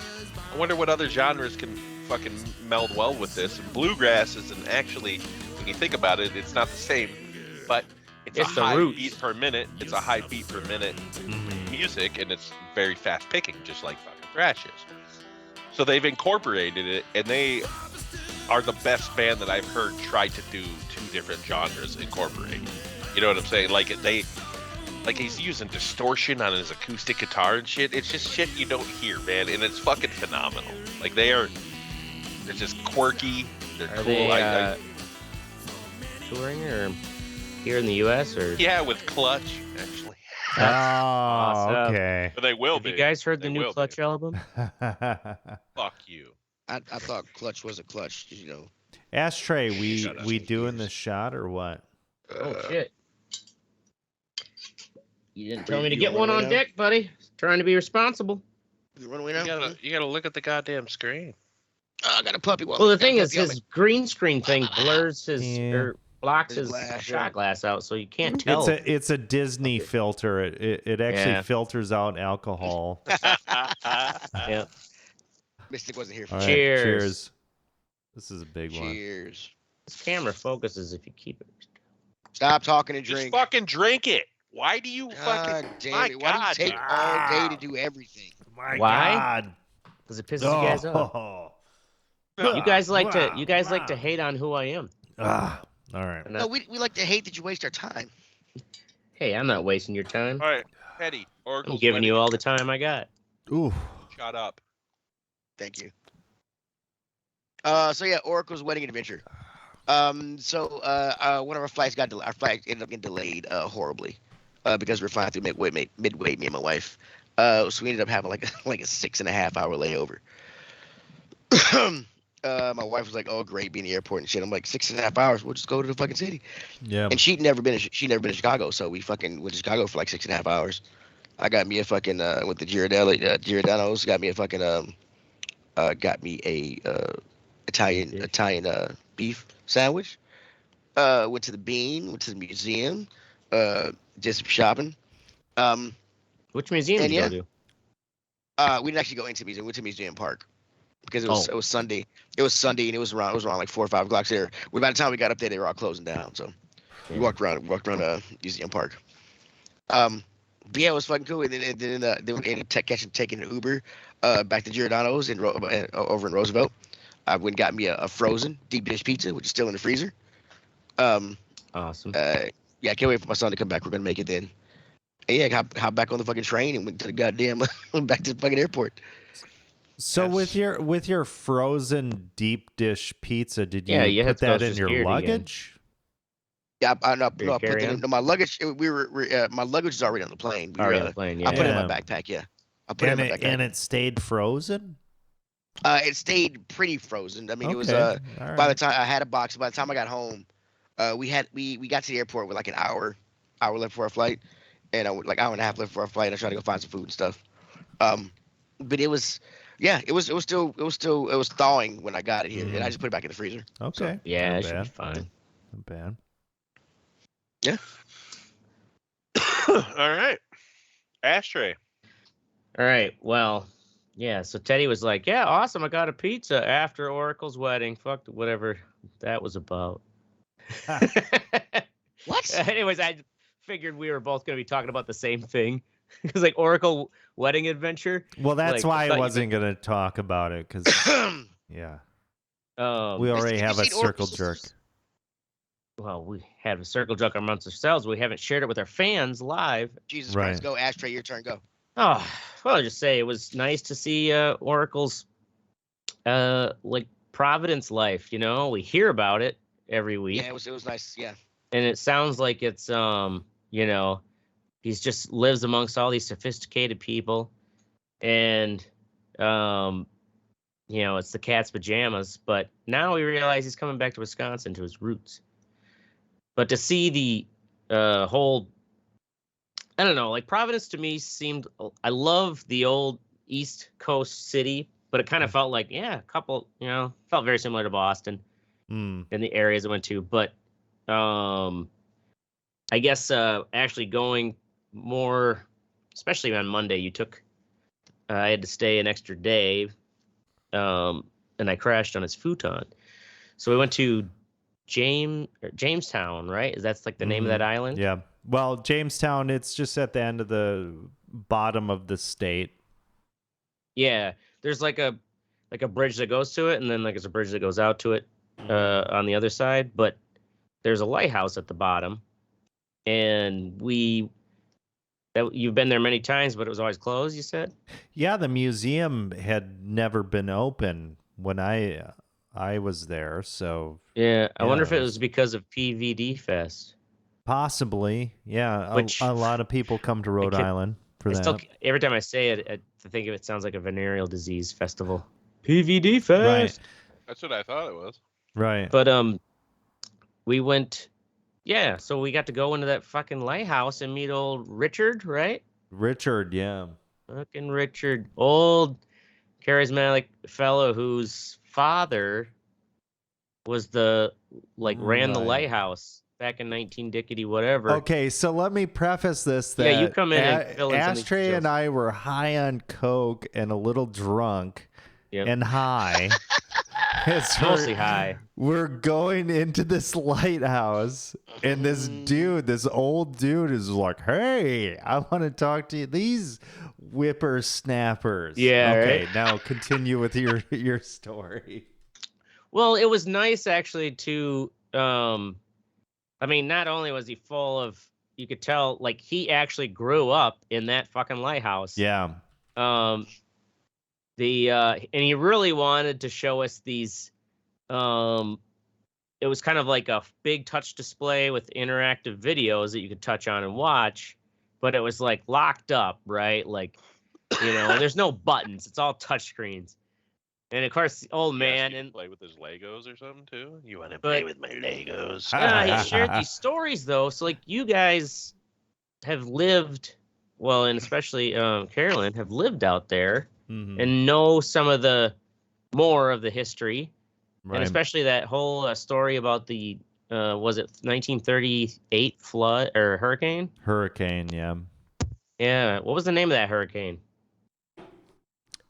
I wonder what other genres can fucking meld well with this. And bluegrass isn't actually, when you think about it, it's not the same, but it's a high beat per minute. It's a high beat per minute music, and it's very fast picking, just like fucking thrash is. So they've incorporated it, and they are the best band that I've heard try to do two different genres incorporated. You know what I'm saying? Like he's using distortion on his acoustic guitar and shit. It's just shit you don't hear, man, and it's fucking phenomenal. Like they're just quirky. They're cool. They touring or here in the U.S. or? Yeah, with Clutch actually. Oh, awesome. Okay. But they will be. Have you guys heard the new Clutch album? Fuck you. I thought Clutch was a Clutch, you know. Ashtray, we doing the shot or what? Oh shit! You didn't tell me to get one on deck, buddy. Trying to be responsible. You run away now? You gotta look at the goddamn screen. Oh, I got a puppy. Well, the thing is, his green screen thing blurs or blocks his shot glass out, so you can't tell. It's a Disney filter. It actually filters out alcohol. Yeah. Mystic wasn't here for right, cheers. This is a big one. Cheers. This camera focuses if you keep it. Stop talking and drink. Just fucking drink it. Why do you fucking? Damn it! Why do you take all day to do everything? My Why? God. Because it pisses you guys off. You guys like to hate on who I am. All right. No, we like to hate that you waste our time. Hey, I'm not wasting your time. All right, Petty. I'm giving you all the time I got. Ooh. Shut up. Thank you. So yeah, Oracle's wedding adventure. One of our flights ended up getting delayed horribly because we're flying through midway, me and my wife. So we ended up having like a 6.5 hour layover. My wife was like, "Oh, great, being in the airport and shit." I'm like, 6.5 hours. We'll just go to the fucking city. Yeah. And she'd never been to Chicago, so we fucking went to Chicago for like 6.5 hours. I got me a fucking with the Giordano's. Got me a fucking got me a Italian beef sandwich. Went to the Bean. Went to the museum. Did some shopping. Which museum did you go to? We didn't actually go into the museum. We went to Museum Park because it was Sunday. It was Sunday and it was around like 4 or 5 o'clock there. By the time we got up there, they were all closing down. So we walked around Museum Park. But yeah, it was fucking cool. And then they were taking an Uber back to Giordano's over in Roosevelt. I went and got me a frozen deep dish pizza, which is still in the freezer. Awesome. Yeah, I can't wait for my son to come back. We're gonna make it then. And yeah, hop back on the fucking train and went to the goddamn back to the fucking airport. So with your frozen deep dish pizza, did you put that in your luggage? Yeah, I put it in my luggage. My luggage is already on the plane. Already on the plane, yeah. I put it in my backpack. Yeah, I put it in my backpack. And it stayed frozen. It stayed pretty frozen. I mean, it was by the time I had a box. By the time I got home, we got to the airport with like an hour left for our flight, and like hour and a half left for our flight. I tried to go find some food and stuff. But it was still thawing when I got it here, and I just put it back in the freezer. Okay. So, yeah, it should be fine. Not bad. Yeah. All right. Ashtray. All right. Well, yeah. So Teddy was like, "Yeah, awesome. I got a pizza after Oracle's wedding. Fuck whatever that was about." What? Anyways, I figured we were both going to be talking about the same thing. It was like Oracle wedding adventure. Well, that's why I wasn't going to talk about it because, yeah, we already have a circle jerk. Well, we have a circle jerk amongst ourselves. We haven't shared it with our fans live. Jesus Christ, go Ashtray, your turn, go. Oh, well, I'll just say it was nice to see Oracle's like Providence life. You know, we hear about it every week. Yeah, it was nice. Yeah, and it sounds like it's you know, he's just lives amongst all these sophisticated people, and you know, it's the cat's pajamas. But now we realize he's coming back to Wisconsin to his roots. But to see the whole, I don't know, like Providence to me seemed, I love the old East Coast city, but it kind of felt like, yeah, a couple, you know, felt very similar to Boston in the areas I went to. But I guess actually going more, especially on Monday, I had to stay an extra day and I crashed on his futon. So we went to Jamestown, right? That's like the name of that island? Yeah. Well, Jamestown, it's just at the end of the bottom of the state. Yeah. There's like a bridge that goes to it, and then like there's a bridge that goes out to it on the other side. But there's a lighthouse at the bottom. And you've been there many times, but it was always closed, you said? Yeah, the museum had never been open when I was there, so yeah. I wonder if it was because of PVD Fest. Possibly, yeah. Which, a lot of people come to Rhode Island for that. Still, every time I say it, I think of it sounds like a venereal disease festival. PVD Fest. Right. That's what I thought it was. Right. But we went. Yeah, so we got to go into that fucking lighthouse and meet old Richard, right? Richard, yeah. Fucking Richard, old charismatic fellow whose father was ran the lighthouse back in 19 Dickety whatever. Okay, so let me preface this that you come in and fill in Ashtray and I were high on coke and a little drunk and high. Mostly high. We're going into this lighthouse, and this old dude is like, "Hey, I want to talk to you." These whippersnappers. Yeah. Okay, right? now continue with your story. Well, it was nice actually to. I mean, not only was he full of, you could tell, like he actually grew up in that fucking lighthouse. Yeah. And he really wanted to show us these, it was kind of like a big touch display with interactive videos that you could touch on and watch, but it was like locked up, right? Like, you know, and there's no buttons. It's all touch screens. And of course, the old man and play with his Legos or something too. You want to play with my Legos? Yeah, he shared these stories though. So like, you guys have lived well, and especially Carolyn, have lived out there Mhm. and know some of the more of the history, Right. and especially that whole story about the was it 1938 flood or hurricane? Hurricane, yeah. Yeah, what was the name of that hurricane?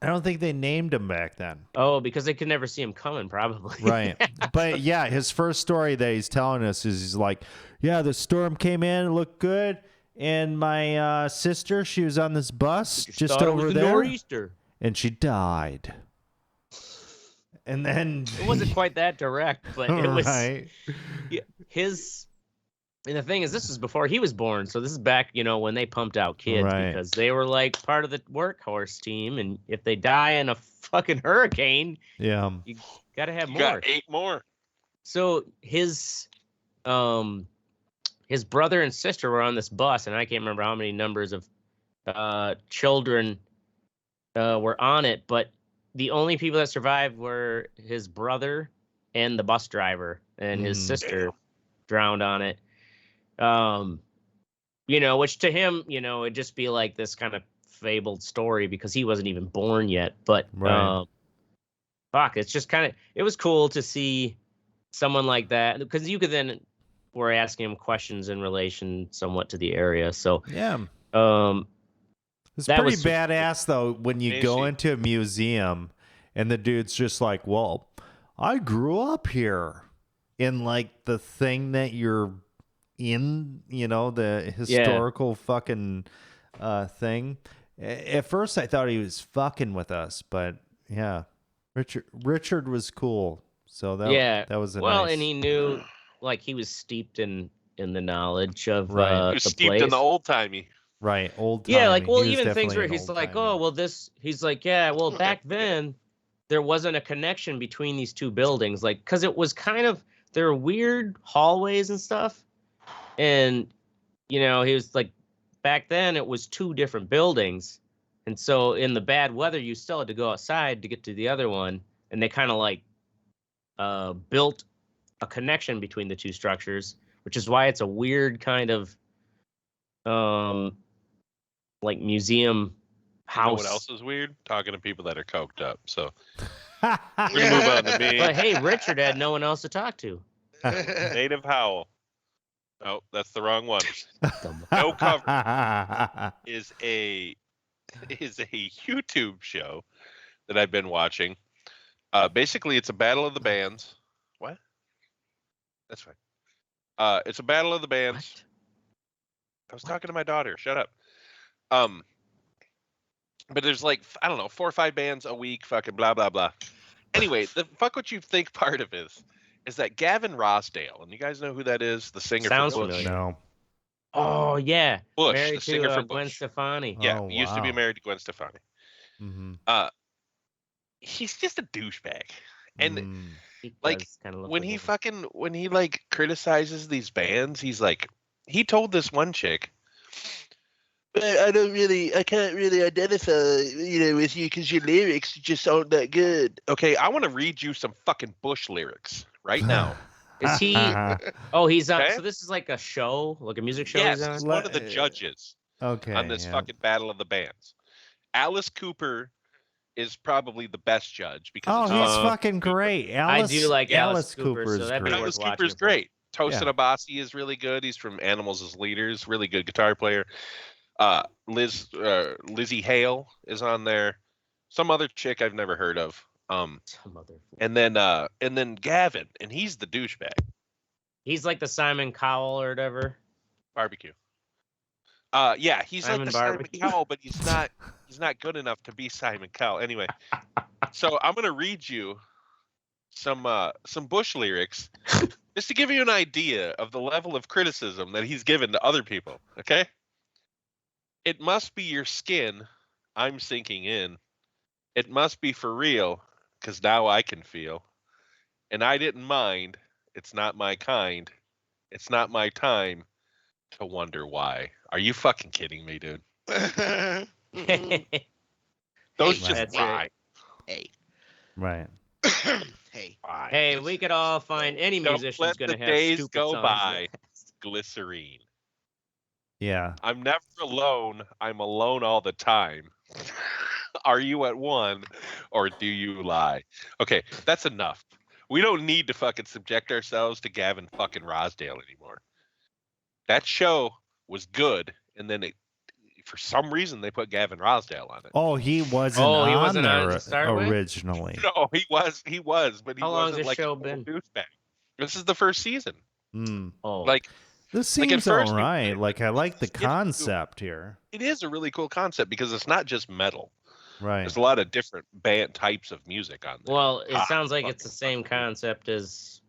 I don't think they named him back then. Oh, because they could never see him coming, probably. Right. But yeah, his first story that he's telling us is he's like, yeah, the storm came in, it looked good. And my sister, she was on this bus just Thought it over was the there. nor'easter. And she died. And then It wasn't quite that direct, but it was right. his. And the thing is, this was before he was born, so this is back, when they pumped out kids Right. because they were like part of the workhorse team, and if they die in a fucking hurricane, Yeah. you gotta have You more. got 8 more. So his brother and sister were on this bus, and I can't remember how many numbers of children were on it, but the only people that survived were his brother and the bus driver, and his sister drowned on it. Which to him, it'd just be like this kind of fabled story because he wasn't even born yet. But Right. it's just it was cool to see someone like that, because you could then were asking him questions in relation somewhat to the area. So Yeah. It's that pretty was badass though when you go into a museum and the dude's just like, well, I grew up here in like the thing that you're in, the historical fucking thing. At first I thought he was fucking with us, but yeah, Richard was cool. So that was nice. and he knew, like, he was steeped in the knowledge of Right. He was the steeped place. in the old timey. Right, old Yeah, timey. like, He was even things definitely where an he's old like, timey. oh, well, he's like, yeah, well, back then there wasn't a connection between these two buildings, like, because it was there were weird hallways and stuff, and he was like, back then it was two different buildings, and so in the bad weather you still had to go outside to get to the other one, and they kind of like built a connection between the two structures, which is why it's a weird kind of like museum house. You know what else is weird? Talking to people that are coked up. So we're gonna move on to me. But hey, Richard had no one else to talk to. Native Howl. Oh, that's the wrong one. No Cover is a YouTube show that I've been watching. Basically, it's a battle of the bands. What? That's fine. It's a battle of the bands. What? I was talking to my daughter. Shut up. But there's like, I don't know, 4 or 5 bands a week. Fucking blah blah blah. Anyway, the fuck what you think part of is that Gavin Rossdale, and you guys know who that is, the singer Sounds for Bush. familiar. No. Oh yeah, Bush, married the singer to from Gwen Bush. Stefani. Yeah, Oh, he used to be wow. married to Gwen Stefani. Mm-hmm. He's just a douchebag, and He like does kinda look when like he him. when he like criticizes these bands, he's like, he told this one chick, I can't really identify, with you because your lyrics just aren't that good. Okay, I want to read you some fucking Bush lyrics right now. Is he? Oh, he's on. Okay? So this is like a show, like a music show. Yes, He's on. he's one of the judges Okay. on this yeah. fucking battle of the bands. Alice Cooper is probably the best judge because Oh, it's he's Alice fucking Cooper. great. I do like Alice Cooper, Cooper's so that'd be great. Alice worth watching Cooper's it for. great. Tosin Yeah. Abasi is really good. He's from Animals as Leaders, really good guitar player. Lizzie Hale is on there. Some other chick I've never heard of. Some other. And then Gavin, and he's the douchebag. He's like the Simon Cowell or whatever. Barbecue. Yeah, he's Simon like the Simon Barbecue. Cowell, but he's not good enough to be Simon Cowell. Anyway, so I'm gonna read you some Bush lyrics just to give you an idea of the level of criticism that he's given to other people. Okay. It must be your skin I'm sinking in. It must be for real, 'cause now I can feel. And I didn't mind. It's not my kind. It's not my time to wonder why. Are you fucking kidding me, dude? Those Hey, just that's rhyme. Hey, Right. hey. Rhyme. Hey, we could all find any Don't musician's let gonna the have days stupid go songs. by. Glycerine. Yeah. I'm never alone. I'm alone all the time. Are you at one, or do you lie? Okay, that's enough. We don't need to fucking subject ourselves to Gavin fucking Rosdale anymore. That show was good, and then for some reason they put Gavin Rosdale on it. Oh, he wasn't he on wasn't on there to start with? originally. No, he was, but he How long has wasn't this like show a been? douchebag. This is the first season. Oh, Like This Like, at seems first all we- right. Like I like the let's get into- concept here. it is a really cool concept because it's not just metal. Right. There's a lot of different band types of music on there. well, it sounds like it's the same concept as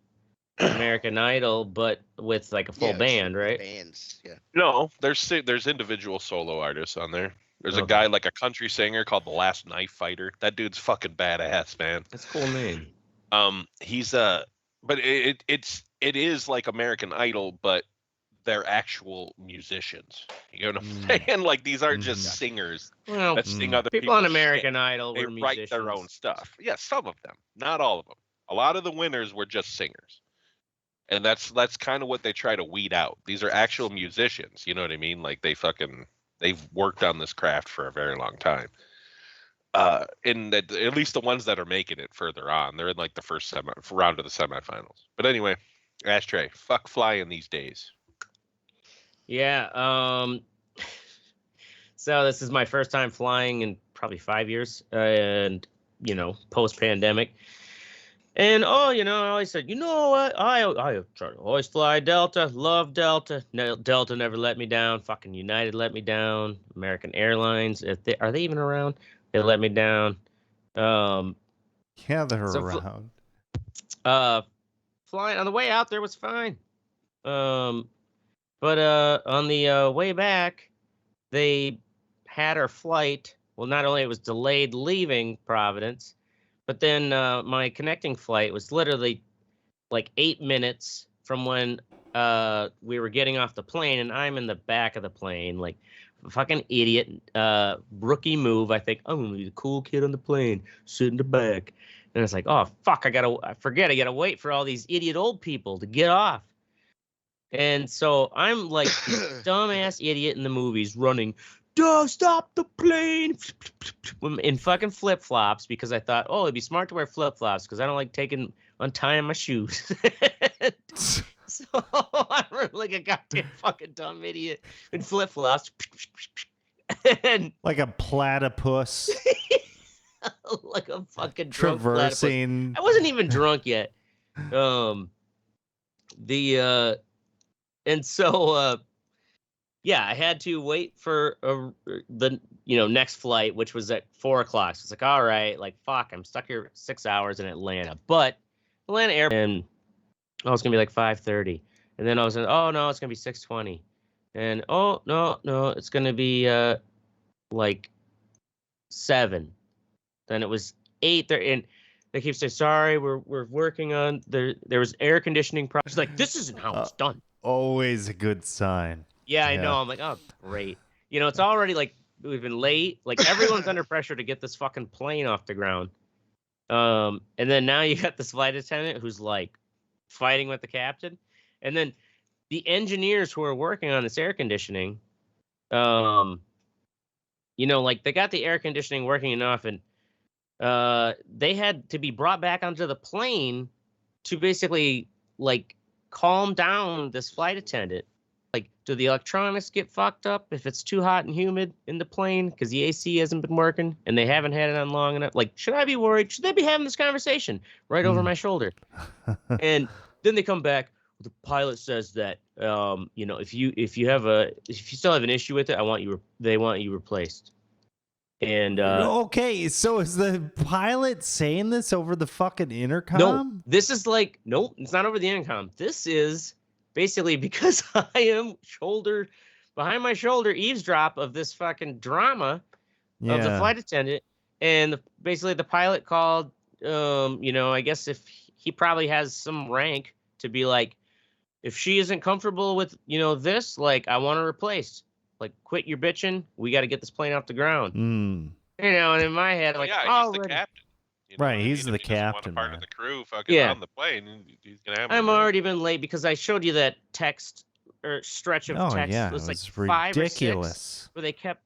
American Idol, but with like a full band, right? Bands, yeah. No, there's individual solo artists on there. There's a Okay. guy like a country singer called the Last Knife Fighter. That dude's fucking badass, man. That's a cool name. He's but it is like American Idol, but they're actual musicians. You know what I'm saying? Like these aren't just singers Well, that sing other people on people's American shit. Idol They were write musicians. their own stuff. Yeah, some of them, not all of them. A lot of the winners were just singers, and that's kind of what they try to weed out. These are actual musicians. You know what I mean? Like they've worked on this craft for a very long time. And at least the ones that are making it further on, they're in like the first round of the semifinals. But anyway, Ashtray, fuck flying these days. Yeah. So this is my first time flying in probably 5 years, and post pandemic. And I always said, you know what? I try to always fly Delta. Love Delta. No, Delta never let me down. Fucking United let me down. American Airlines, are they even around? They let me down. Yeah, they're around. Flying on the way out there was fine. But on the way back, they had our flight. Well, not only it was delayed leaving Providence, but then my connecting flight was literally like 8 minutes from when we were getting off the plane, and I'm in the back of the plane, like a fucking idiot, rookie move. I think I'm gonna be the cool kid on the plane, sit in the back, and it's like, oh fuck, I gotta wait for all these idiot old people to get off. And so I'm like this dumbass idiot in the movies running, don't stop the plane, in fucking flip-flops, because I thought, oh, it'd be smart to wear flip-flops because I don't like untying my shoes. So I'm running like a goddamn fucking dumb idiot in flip-flops. And like a platypus. like a fucking drunk traversing. platypus. I wasn't even drunk yet. And so yeah, I had to wait for the next flight, which was at 4:00. So it's like, all right, like fuck, I'm stuck here 6 hours in Atlanta. But Atlanta Airport, and it's gonna be like 5:30, and then I was like, oh no, it's gonna be 6:20, and oh no, it's gonna be like 7. Then it was 8:30, and they keep saying, sorry, we're working on there was air conditioning problems. It's like, this isn't how it's done. Always a good sign. Yeah, I know. I'm like, oh, great. It's already like we've been late. Like everyone's under pressure to get this fucking plane off the ground. And then now you got this flight attendant who's like fighting with the captain. And then the engineers who are working on this air conditioning, like they got the air conditioning working enough, and they had to be brought back onto the plane to basically like calm down this flight attendant. Like, do the electronics get fucked up if it's too hot and humid in the plane because the AC hasn't been working and they haven't had it on long enough? Like, should I be worried? Should they be having this conversation right over my shoulder? And then they come back. The pilot says that, if you still have an issue with it, they want you replaced. And okay, so is the pilot saying this over the fucking intercom? No, this is like, nope, it's not over the intercom. This is basically because I am behind my shoulder eavesdrop of this fucking drama of the flight attendant. And basically the pilot called, I guess if he probably has some rank to be like, if she isn't comfortable with, this, like, I want to replace. Like, quit your bitching. We got to get this plane off the ground. And in my head, like, he's the captain. Right, he's the captain. Part of the crew, fucking on the plane. He's gonna have. I'm already been late because I showed you that text or stretch of Oh text. yeah, It was like it's 5 or 6 ridiculous. where they kept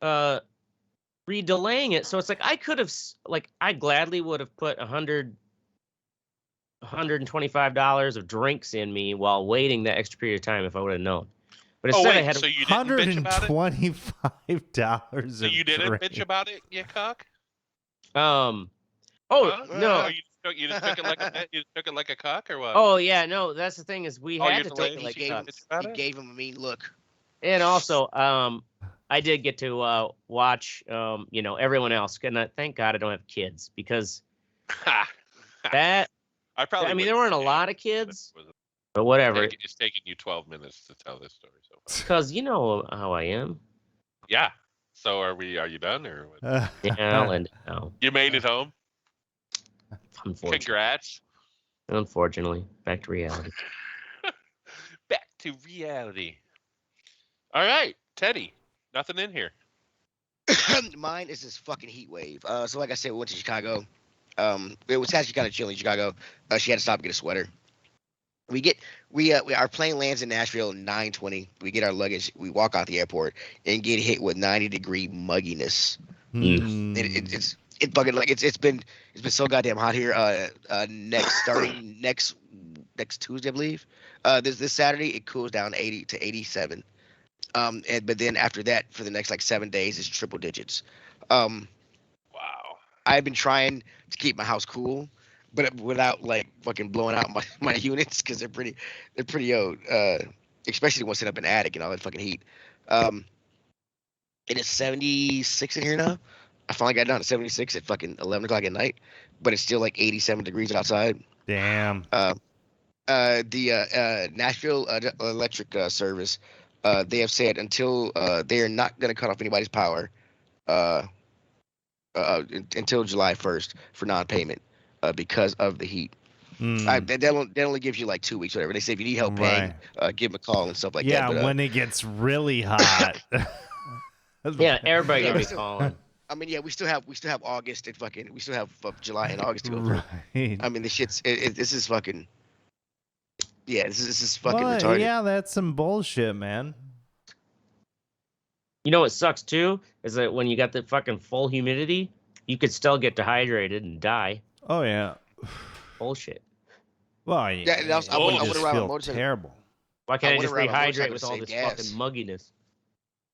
redelaying it. So it's like I could have, like, I gladly would have put $125 of drinks in me while waiting that extra period of time if I would have known. But instead, I had so you didn't bitch about it? $125. So you didn't bitch about it, you cock? Oh no. You just took it like a you just took it like a cock or what? Oh yeah, no. That's the thing is we had you're to take delayed. it like He that. gave him a mean look. And also, I did get to watch, everyone else. And thank God I don't have kids because that. I mean, there weren't a lot of kids, but whatever. It's taking you 12 minutes to tell this story so far. Because you know how I am. Yeah. So are you done or what? Yeah, I'll end it now. You made it home? Unfortunately. Congrats. Unfortunately, back to reality. Back to reality. All right, Teddy. Nothing in here. Mine is this fucking heat wave. So like I said, we went to Chicago. It was actually kind of chilly in Chicago. She had to stop and get a sweater. Our plane lands in Nashville at 9:20. We get our luggage. We walk out the airport and get hit with 90-degree mugginess. It's bugging, like it's been so goddamn hot here. Starting next Tuesday, I believe. This Saturday it cools down 80 to 87. But then after that, for the next like 7 days, it's triple digits. Wow. I've been trying to keep my house cool, but without like fucking blowing out my units because they're pretty old. Especially the ones set up in the attic and all that fucking heat. It is 76 in here now. I finally got down to 76 at fucking 11 o'clock at night, but it's still like 87 degrees outside. Damn. The Nashville Electric Service, they have said until they are not going to cut off anybody's power until July 1st for non-payment because of the heat. That only gives you like 2 weeks, whatever. They say if you need help paying, give them a call and stuff like that. Yeah, but, when it gets really hot. Yeah, everybody gonna be calling. I mean, yeah, we still have August and fucking we still have July and August to go through. Right. I mean, the shit's this is fucking. Yeah, this is fucking retarded. Yeah, that's some bullshit, man. You know what sucks too is that when you got the fucking full humidity, you could still get dehydrated and die. Oh yeah. Bullshit. Well, I would just ride feel a motorcycle. terrible. Why can't I just ride my rehydrate motorcycle with to all save this gas. fucking mugginess?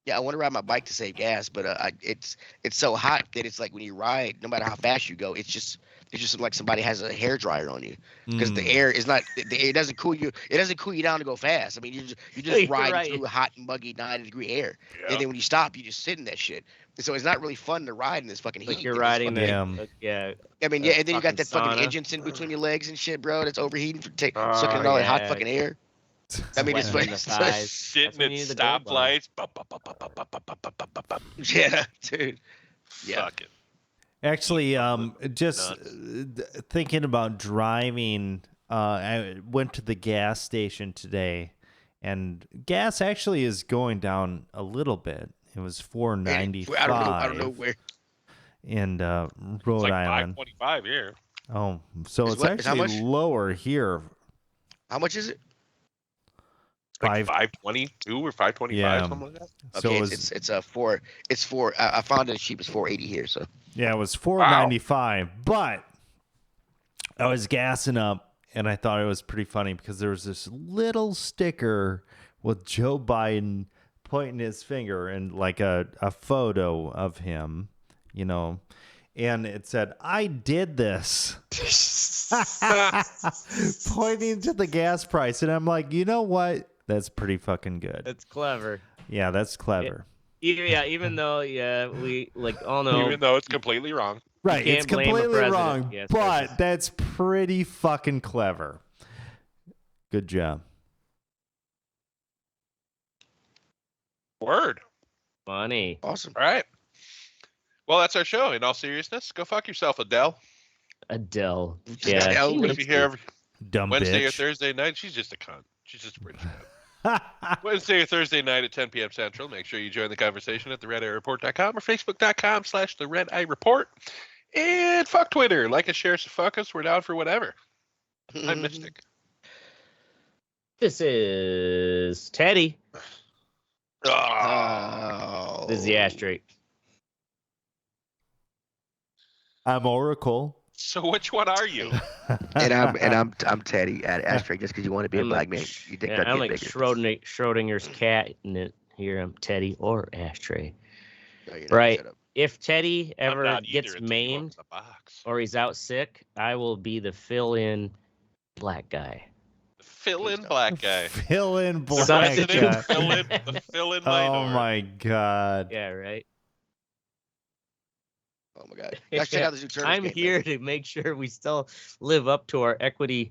Yeah, I want to ride my bike to save gas, but it's so hot that it's like when you ride, no matter how fast you go, it's just like somebody has a hair dryer on you because the air is not. It doesn't cool you. It doesn't cool you down to go fast. I mean, you just ride through hot, muggy 90-degree air, and then when you stop, you just sit in that shit. And so it's not really fun to ride in this fucking heat. Like you're riding yeah. I mean, yeah, and then you got that fucking sauna. engine in between your legs and shit, bro. That's overheating, sucking in all that hot fucking air. I mean, it's sitting at stoplights. Yeah, dude. Yeah. Fuck it. Actually, just thinking about driving, I went to the gas station today, and gas actually is going down a little bit. It was $4.95. I don't know where. In Rhode It's like Island. $5.25 here. Oh, so it's actually lower here. How much is it? Like $5.22 or $5.25, something like that. Okay, so it's four. I found it as cheap as $4.80 here. So yeah, it was $4.95, but I was gassing up, and I thought it was pretty funny because there was this little sticker with Joe Biden pointing his finger and like a photo of him, and it said, "I did this," pointing to the gas price, and I'm like, you know what? That's pretty fucking good. That's clever. Yeah, that's clever. Even though we all know. Even though it's completely wrong. Right, it's completely wrong, yes, but that's pretty fucking clever. Good job. Word. Funny. Awesome. All right. Well, that's our show. In all seriousness, go fuck yourself, Adele. Adele. Yeah. Adele, if you hear every Dumb Wednesday bitch. or Thursday night, she's just a cunt. She's just a British cunt. Wednesday or Thursday night at 10 p.m. Central. Make sure you join the conversation at theredeyereport.com or facebook.com/the Red Eye Report. And fuck Twitter. Like us, share us, fuck us. We're down for whatever. I'm Mystic. This is Teddy. Oh. This is the Ashtray. I'm Oracle. So which one are you? And I'm Teddy at Ashtray just because you want to be a black man. You think I'm like Schrodinger's cat here. I'm Teddy or Ashtray. No, you're not. Right. Shut up. If Teddy I'm ever not gets either until you maimed open the box. or he's out sick, I will be the fill-in black guy. Fill-in black guy. Fill-in The black resident guy. fill-in Oh Lighthouse. my god. Yeah, right. Oh my god. Guys, check out this new service I'm game, here man. to make sure we still live up to our equity